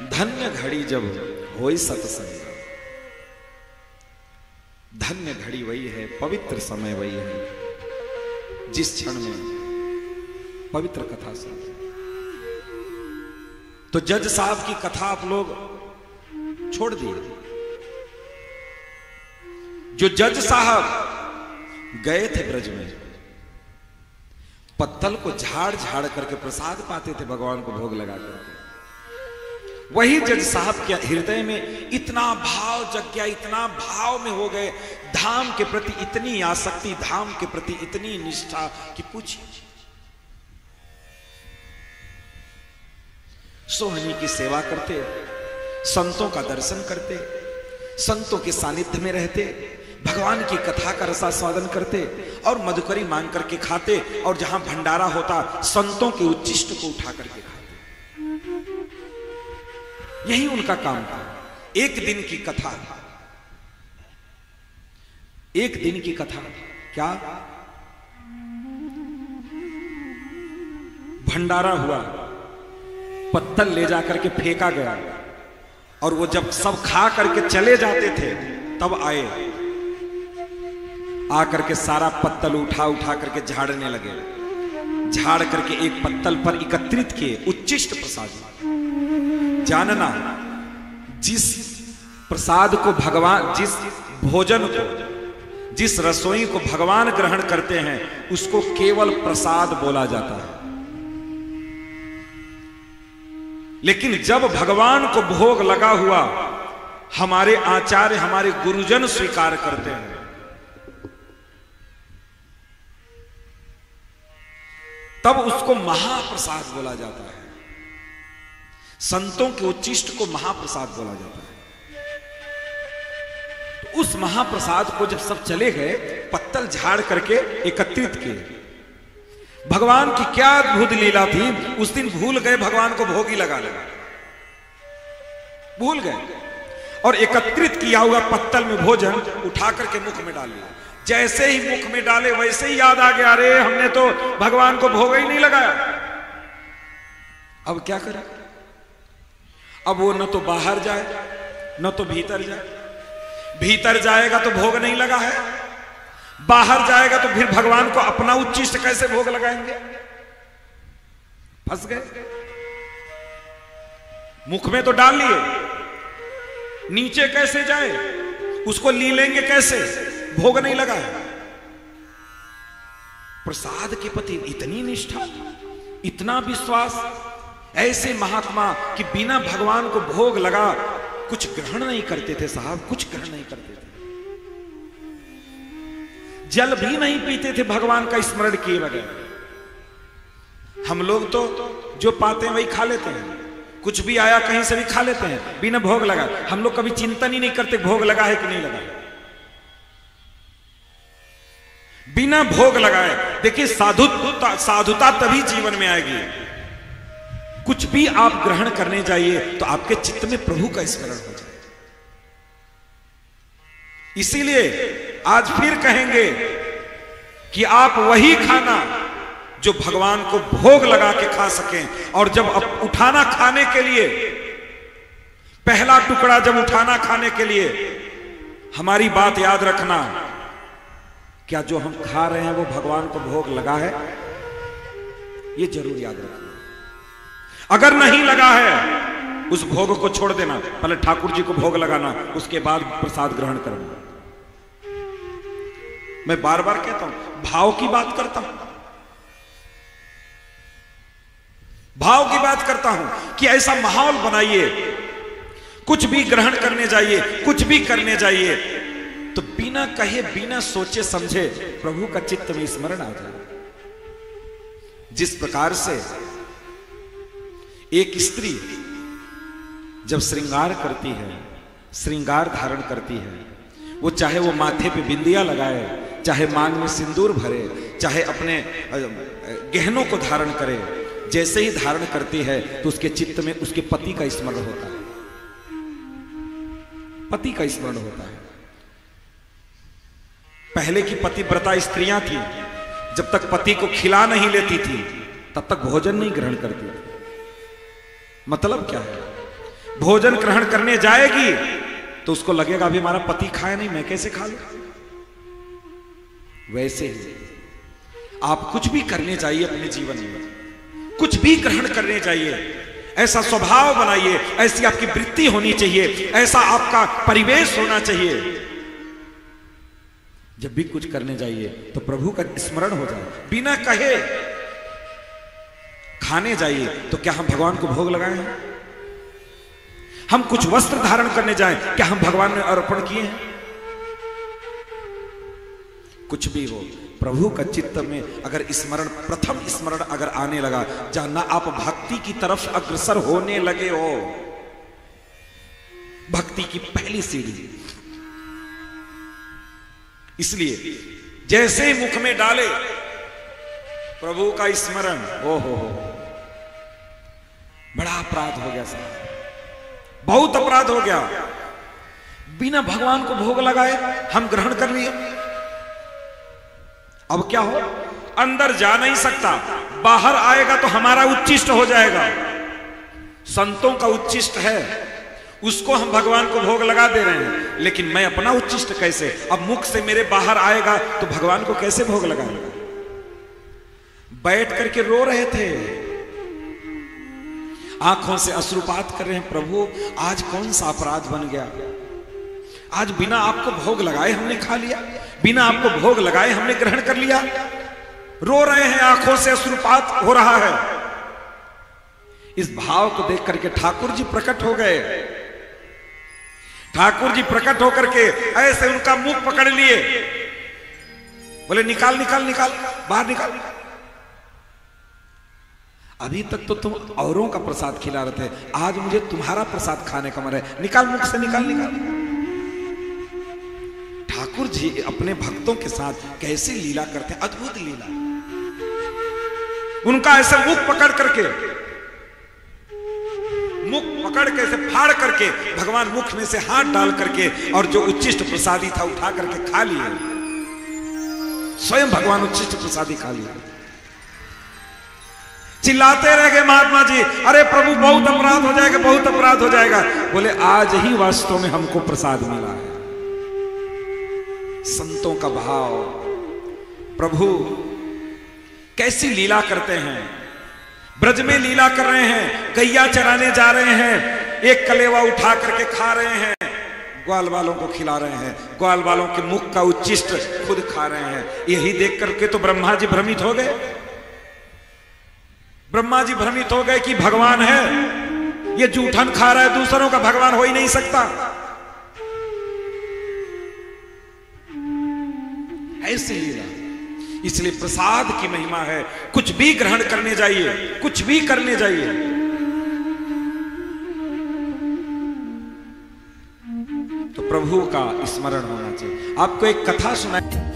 धन्य घड़ी जब होई सत्संग, धन्य घड़ी वही है, पवित्र समय वही है जिस क्षण में पवित्र कथा सुनते। तो जज साहब की कथा आप लोग छोड़ दिए। जो जज साहब गए थे ब्रज में, पत्तल को झाड़ झाड़ करके प्रसाद पाते थे भगवान को भोग लगा करके, वही जज साहब के हृदय में इतना भाव जग गया, इतना भाव में हो गए, धाम के प्रति इतनी आसक्ति, धाम के प्रति इतनी निष्ठा कि पूछिए। सोहनी की सेवा करते, संतों का दर्शन करते, संतों के सानिध्य में रहते, भगवान की कथा का रसास्वादन करते और मधुकरी मांग करके खाते, और जहां भंडारा होता संतों के उच्चिष्ट को उठा करके खाते। यही उनका काम था। एक दिन की कथा, एक दिन की कथा क्या, भंडारा हुआ, पत्तल ले जाकर के फेंका गया, और वो जब सब खा करके चले जाते थे तब आए, आकर के सारा पत्तल उठा उठा करके झाड़ने लगे, झाड़ करके एक पत्तल पर एकत्रित किए उच्चिष्ट प्रसाद। जानना, जिस प्रसाद को भगवान, जिस भोजन को, जिस रसोई को भगवान ग्रहण करते हैं उसको केवल प्रसाद बोला जाता है। लेकिन जब भगवान को भोग लगा हुआ हमारे आचार्य, हमारे गुरुजन स्वीकार करते हैं, तब उसको महाप्रसाद बोला जाता है। संतों के उच्चिष्ट को महाप्रसाद बोला जाता है। तो उस महाप्रसाद को जब सब चले गए, पत्तल झाड़ करके एकत्रित किए। भगवान की क्या अद्भुत लीला थी, उस दिन भूल गए भगवान को भोग ही लगा लगा, भूल गए, और एकत्रित किया हुआ पत्तल में भोजन उठा करके मुख में डाल लिया। जैसे ही मुख में डाले वैसे ही याद आ गया, अरे हमने तो भगवान को भोग ही नहीं लगाया। अब क्या करें? अब वो न तो बाहर जाए न तो भीतर जाए। भीतर जाएगा तो भोग नहीं लगा है, बाहर जाएगा तो फिर भगवान को अपना उच्चिष्ट कैसे भोग लगाएंगे? फंस गए। मुख में तो डाल लिए, नीचे कैसे जाए, उसको ली लेंगे कैसे? भोग नहीं लगा है। प्रसाद के प्रति इतनी निष्ठा, इतना विश्वास, ऐसे महात्मा कि बिना भगवान को भोग लगा कुछ ग्रहण नहीं करते थे साहब, कुछ ग्रहण नहीं करते थे। जल भी नहीं पीते थे भगवान का स्मरण किए बगैर। हम लोग तो जो पाते हैं वही खा लेते हैं, कुछ भी आया कहीं से भी खा लेते हैं बिना भोग लगा। हम लोग कभी चिंतन ही नहीं करते भोग लगा है कि नहीं लगा है। बिना भोग लगाए, देखिए साधुता तभी जीवन में आएगी। कुछ भी आप ग्रहण करने जाइए तो आपके चित्त में प्रभु का स्मरण हो जाए। इसीलिए आज फिर कहेंगे कि आप वही खाना जो भगवान को भोग लगा के खा सकें। और जब अब उठाना खाने के लिए, पहला टुकड़ा जब उठाना खाने के लिए, हमारी बात याद रखना, क्या जो हम खा रहे हैं वो भगवान को भोग लगा है? ये जरूर याद रखना। अगर नहीं लगा है उस भोग को छोड़ देना, पहले ठाकुर जी को भोग लगाना, उसके बाद प्रसाद ग्रहण करना। मैं बार बार कहता हूं, भाव की बात करता हूं, भाव की बात करता हूं कि ऐसा माहौल बनाइए, कुछ भी ग्रहण करने जाइए, कुछ भी करने जाइए तो बिना कहे, बिना सोचे समझे प्रभु का चित्त में स्मरण आ जाए। जिस प्रकार से एक स्त्री जब श्रृंगार करती है, श्रृंगार धारण करती है, वो चाहे वो माथे पे बिंदिया लगाए, चाहे मांग में सिंदूर भरे, चाहे अपने गहनों को धारण करे, जैसे ही धारण करती है तो उसके चित्त में उसके पति का स्मरण होता है, पति का स्मरण होता है। पहले की पतिव्रता स्त्रियां थी, जब तक पति को खिला नहीं लेती थी तब तक भोजन नहीं ग्रहण करती थी। मतलब क्या है? भोजन ग्रहण करने जाएगी तो उसको लगेगा अभी हमारा पति खाया नहीं, मैं कैसे खा लूं। वैसे ही आप कुछ भी करने चाहिए अपने जीवन में, कुछ भी ग्रहण करने चाहिए, ऐसा स्वभाव बनाइए, ऐसी आपकी वृत्ति होनी चाहिए, ऐसा आपका परिवेश होना चाहिए। जब भी कुछ करने जाइए तो प्रभु का स्मरण हो जाए। बिना कहे खाने जाइए तो क्या हम भगवान को भोग लगाए हैं? हम कुछ वस्त्र धारण करने जाएं, क्या हम भगवान ने अर्पण किए हैं? कुछ भी हो, प्रभु का चित्त में अगर स्मरण, प्रथम स्मरण अगर आने लगा, जानना आप भक्ति की तरफ अग्रसर होने लगे हो। भक्ति की पहली सीढ़ी। इसलिए जैसे ही मुख में डाले प्रभु का स्मरण, हो बड़ा अपराध हो गया साहब, बहुत अपराध हो गया। बिना भगवान को भोग लगाए हम ग्रहण कर लिए। अब क्या हो, अंदर जा नहीं सकता, बाहर आएगा तो हमारा उच्चिष्ट हो जाएगा। संतों का उच्चिष्ट है, उसको हम भगवान को भोग लगा दे रहे हैं, लेकिन मैं अपना उच्चिष्ट कैसे? अब मुख से मेरे बाहर आएगा तो भगवान को कैसे भोग लगाएगा? बैठ करके रो रहे थे, आंखों से अश्रुपात कर रहे हैं, प्रभु आज कौन सा अपराध बन गया? आज बिना आपको भोग लगाए हमने खा लिया, बिना आपको भोग लगाए हमने ग्रहण कर लिया। रो रहे हैं, आंखों से अश्रुपात हो रहा है। इस भाव को देख करके ठाकुर जी प्रकट हो गए। ठाकुर जी प्रकट होकर के ऐसे उनका मुख पकड़ लिए, बोले निकाल निकाल निकाल, बाहर निकाल। अभी तक तो तुम औरों का प्रसाद खिला रहे थे, आज मुझे तुम्हारा प्रसाद खाने का मन है, निकाल मुख से, निकाल निकाल। ठाकुर जी अपने भक्तों के साथ कैसी लीला करते हैं, अद्भुत लीला। उनका ऐसे मुख पकड़ करके, मुख पकड़ के ऐसे फाड़ करके भगवान मुख में से हाथ डाल करके और जो उच्चिष्ट प्रसादी था उठा करके खा लिए। स्वयं भगवान उच्चिष्ट प्रसादी खा लिया। चिल्लाते रह गए महात्मा जी, अरे प्रभु बहुत अपराध हो जाएगा, बहुत अपराध हो जाएगा। बोले आज ही वास्तव में हमको प्रसाद मिला है। संतों का भाव, प्रभु कैसी लीला करते हैं। ब्रज में लीला कर रहे हैं, गैया चराने जा रहे हैं, एक कलेवा उठा करके खा रहे हैं, ग्वाल वालों को खिला रहे हैं, ग्वाल वालों के मुख का उच्चिष्ट खुद खा रहे हैं। यही देख करके तो ब्रह्मा जी भ्रमित हो गए। ब्रह्मा जी भ्रमित हो गए कि भगवान है, ये जूठन खा रहा है, दूसरों का भगवान हो ही नहीं सकता। ऐसे लीला। इसलिए प्रसाद की महिमा है। कुछ भी ग्रहण करने जाइए, कुछ भी करने जाइए, तो प्रभु का स्मरण होना चाहिए। आपको एक कथा सुनाई।